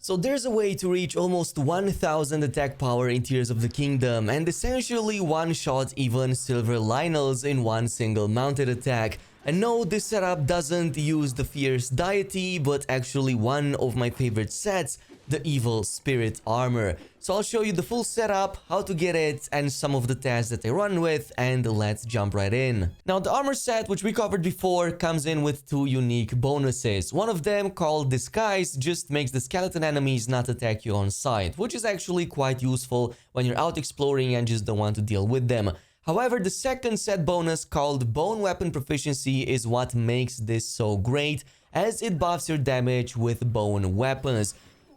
So there's a way to reach almost 1000 attack power in Tears of the Kingdom and essentially one-shot even Silver Lynels in one single mounted attack. And no, this setup doesn't use the Fierce Deity, but actually one of my favorite sets, the Evil Spirit Armor. So I'll show you the full setup, how to get it, and some of the tasks that I run with, and let's jump right in. Now the armor set, which we covered before, comes in with two unique bonuses. One of them, called Disguise, just makes the skeleton enemies not attack you on sight, which is actually quite useful when you're out exploring and just don't want to deal with them. However, the second set bonus, called Bone Weapon Proficiency, is what makes this so great, as it buffs your damage with bone weapons.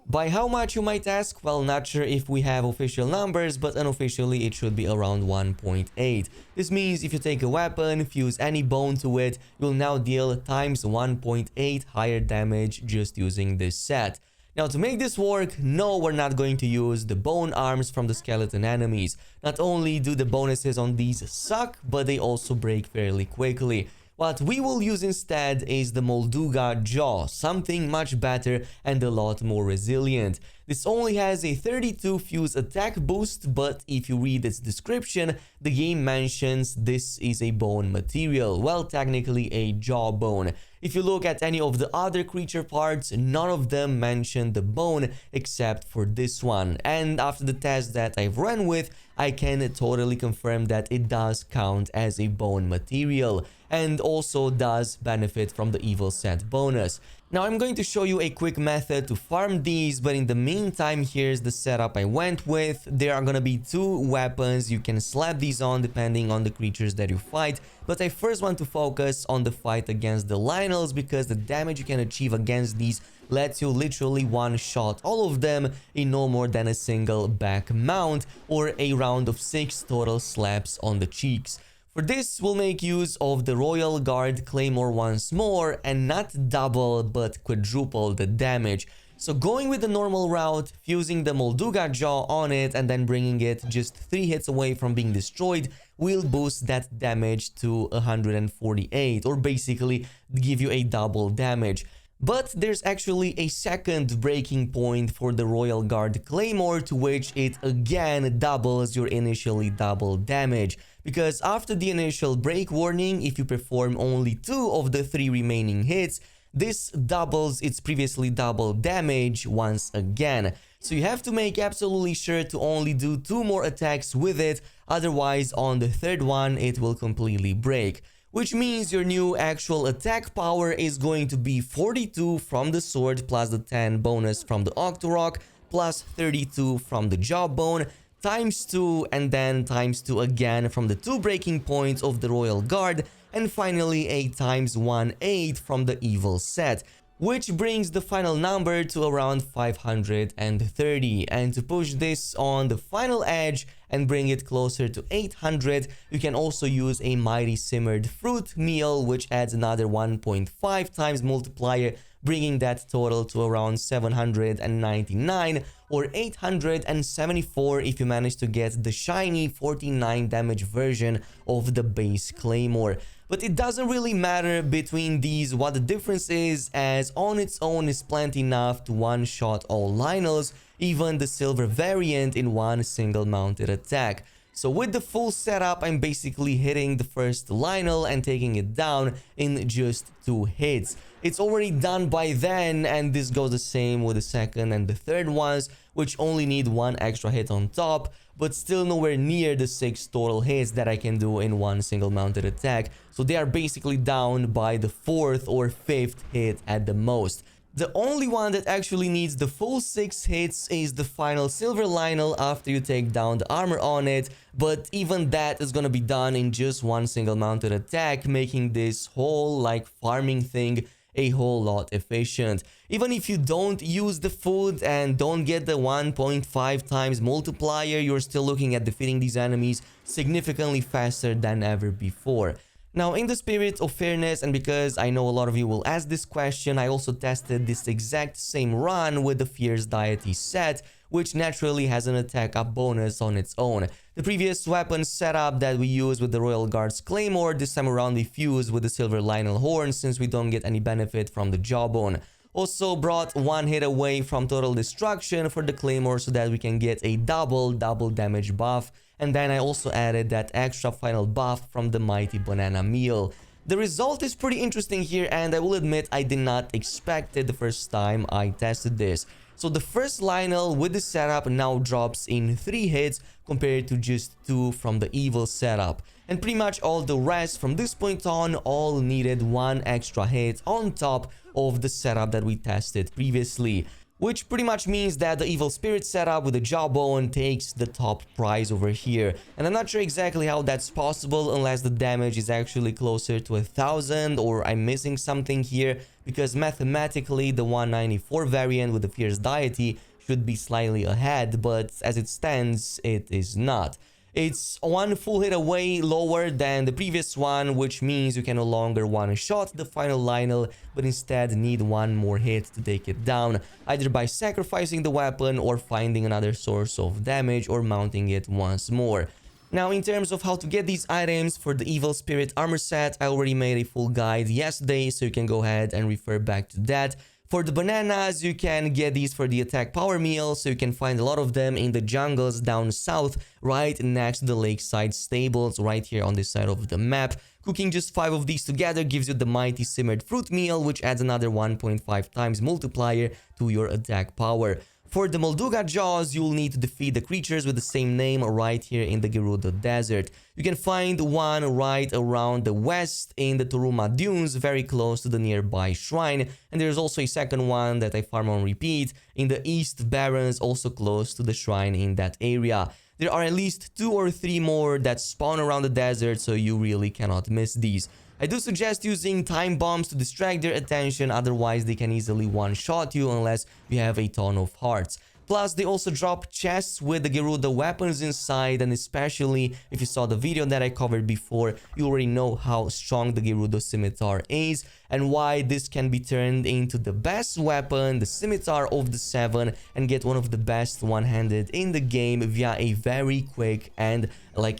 By how much, you might ask? Well, not sure if we have official numbers, but unofficially it should be around 1.8. This means if you take a weapon, fuse any bone to it, you'll now deal times 1.8 higher damage just using this set. Now, to make this work, no, we're not going to use the bone arms from the skeleton enemies. Not only do the bonuses on these suck, but they also break fairly quickly. What we will use instead is the Molduga Jaw, something much better and a lot more resilient. This only has a 32 fuse attack boost, but if you read its description, the game mentions this is a bone material, well, technically a jawbone. If you look at any of the other creature parts, none of them mention the bone except for this one. And after the test that I've run with, I can totally confirm that it does count as a bone material and also does benefit from the evil set bonus. Now I'm going to show you a quick method to farm these, but in the meantime, here's the setup I went with. There are gonna be two weapons. You can slap these on depending on the creatures that you fight, but I first want to focus on the fight against the Lynels because the damage you can achieve against these lets you literally one-shot all of them in no more than a single back mount or a round of 6 total slaps on the cheeks. For this, we'll make use of the Royal Guard Claymore once more, and not double but quadruple the damage. So going with the normal route, fusing the Molduga Jaw on it and then bringing it just 3 hits away from being destroyed will boost that damage to 148, or basically give you a double damage. But there's actually a second breaking point for the Royal Guard Claymore, to which it again doubles your initially double damage. Because after the initial break warning, if you perform only 2 of the 3 remaining hits, this doubles its previously double damage once again. So you have to make absolutely sure to only do 2 more attacks with it, otherwise on the third one it will completely break. Which means your new actual attack power is going to be 42 from the sword plus the 10 bonus from the Octorok plus 32 from the Jawbone times 2 and then times 2 again from the 2 breaking points of the Royal Guard, and finally a times 1/8 from the evil set, which brings the final number to around 530. And to push this on the final edge and bring it closer to 800, you can also use a Mighty Simmered Fruit meal, which adds another 1.5 times multiplier, bringing that total to around 799 or 874 if you manage to get the shiny 49 damage version of the base Claymore. But it doesn't really matter between these what the difference is, as on its own is plenty enough to one-shot all Lynels, even the silver variant, in one single mounted attack. So with the full setup, I'm basically hitting the first Lynel and taking it down in just 2 hits. It's already done by then, and this goes the same with the second and the third ones, which only need 1 extra hit on top, but still nowhere near the 6 total hits that I can do in one single mounted attack. So they are basically down by the 4th or 5th hit at the most. The only one that actually needs the full 6 hits is the final Silver Lynel after you take down the armor on it, but even that is gonna be done in just one single mounted attack, making this whole farming thing a whole lot efficient. Even if you don't use the food and don't get the 1.5 times multiplier, you're still looking at defeating these enemies significantly faster than ever before. Now, in the spirit of fairness, and because I know a lot of you will ask this question, I also tested this exact same run with the Fierce Deity set, which naturally has an attack up bonus on its own. The previous weapon setup that we used with the Royal Guard's Claymore, this time around we fused with the Silver Lynel Horn since we don't get any benefit from the Jawbone. Also brought one hit away from total destruction for the Claymore so that we can get a double damage buff. And then I also added that extra final buff from the Mighty Banana Meal. The result is pretty interesting here, and I will admit I did not expect it the first time I tested this. So the first Lionel with the setup now drops in 3 hits compared to just 2 from the evil setup. And pretty much all the rest from this point on all needed 1 extra hit on top of the setup that we tested previously. Which pretty much means that the evil spirit setup with the jawbone takes the top prize over here. And I'm not sure exactly how that's possible unless the damage is actually closer to 1000 or I'm missing something here, because mathematically the 194 variant with the fierce deity should be slightly ahead, but as it stands it is not. It's 1 full hit away lower than the previous one, which means you can no longer one-shot the final Lionel, but instead need 1 more hit to take it down, either by sacrificing the weapon or finding another source of damage or mounting it once more. Now, in terms of how to get these items for the Evil Spirit armor set, I already made a full guide yesterday, so you can go ahead and refer back to that. For the bananas, you can get these for the attack power meal, so you can find a lot of them in the jungles down south, right next to the lakeside stables, right here on this side of the map. Cooking just 5 of these together gives you the mighty simmered fruit meal, which adds another 1.5 times multiplier to your attack power. For the Molduga Jaws, you'll need to defeat the creatures with the same name right here in the Gerudo Desert. You can find one right around the west in the Turuma Dunes, very close to the nearby shrine. And there's also a second one that I farm on repeat in the East Barrens, also close to the shrine in that area. There are at least 2 or 3 more that spawn around the desert, so you really cannot miss these. I do suggest using time bombs to distract their attention, otherwise they can easily one-shot you unless you have a ton of hearts. Plus, they also drop chests with the Gerudo weapons inside, and especially if you saw the video that I covered before, you already know how strong the Gerudo Scimitar is and why this can be turned into the best weapon, the Scimitar of the 7, and get one of the best one-handed in the game via a very quick and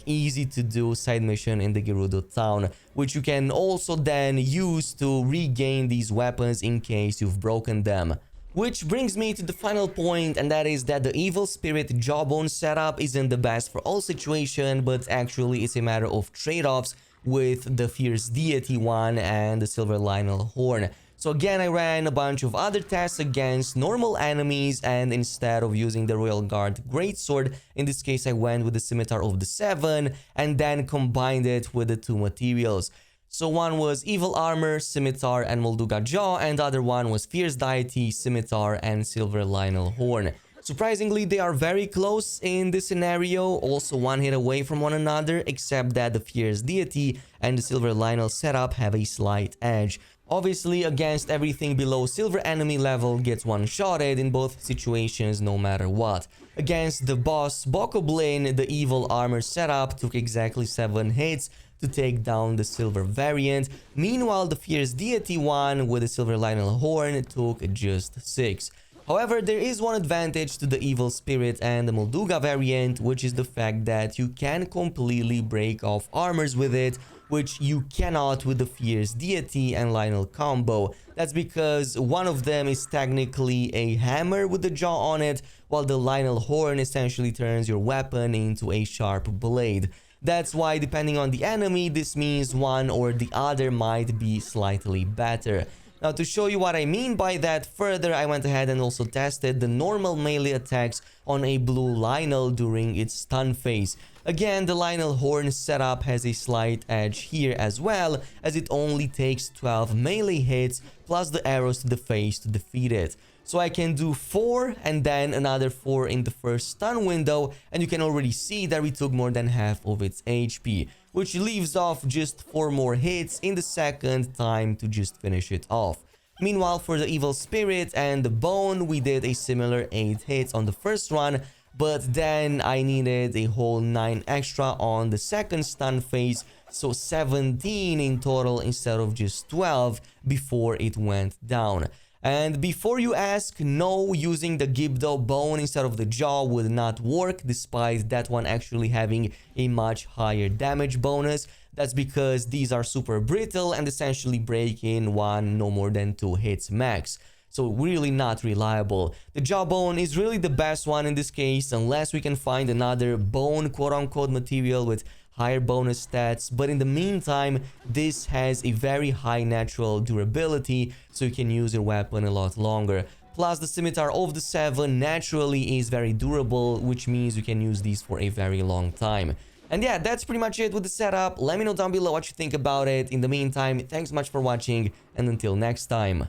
easy to do side mission in the Gerudo town, which you can also then use to regain these weapons in case you've broken them. Which brings me to the final point, and that is that the Evil Spirit Jawbone setup isn't the best for all situations, but actually it's a matter of trade-offs with the Fierce Deity one and the Silver Lionel Horn. So again, I ran a bunch of other tests against normal enemies, and instead of using the Royal Guard Greatsword, in this case I went with the Scimitar of the 7 and then combined it with the 2 materials. So one was Evil Armor, Scimitar and Molduga Jaw, and the other one was Fierce Deity, Scimitar and Silver Lionel Horn. Surprisingly, they are very close in this scenario, also 1 hit away from one another, except that the Fierce Deity and the Silver Lionel setup have a slight edge. Obviously, against everything below silver enemy level gets one-shotted in both situations no matter what. Against the boss Bokoblin, the Evil Armor setup took exactly 7 hits to take down the silver variant. Meanwhile, the Fierce Deity one with the Silver Lionel Horn took just 6. However, there is one advantage to the Evil Spirit and the Molduga variant, which is the fact that you can completely break off armors with it, which you cannot with the Fierce Deity and Lionel combo. That's because one of them is technically a hammer with the jaw on it, while the Lionel Horn essentially turns your weapon into a sharp blade. That's why, depending on the enemy, this means one or the other might be slightly better. Now, to show you what I mean by that further, I went ahead and also tested the normal melee attacks on a blue Lionel during its stun phase. Again, the Lionel Horn setup has a slight edge here as well, as it only takes 12 melee hits plus the arrows to the face to defeat it. So I can do 4 and then another 4 in the first stun window, and you can already see that we took more than half of its HP, which leaves off just 4 more hits in the second time to just finish it off. Meanwhile, for the Evil Spirit and the Bone, we did a similar 8 hits on the first run, but then I needed a whole 9 extra on the second stun phase, so 17 in total instead of just 12 before it went down. And before you ask, no, using the Gibdo Bone instead of the Jaw would not work, despite that one actually having a much higher damage bonus. That's because these are super brittle and essentially break in 1, no more than 2 hits max. so really not reliable. The jawbone is really the best one in this case, unless we can find another bone quote-unquote material with higher bonus stats, but in the meantime, this has a very high natural durability, so you can use your weapon a lot longer. Plus, the scimitar of the 7 naturally is very durable, which means you can use these for a very long time. And yeah, that's pretty much it with the setup. Let me know down below what you think about it. In the meantime, thanks so much for watching, and until next time.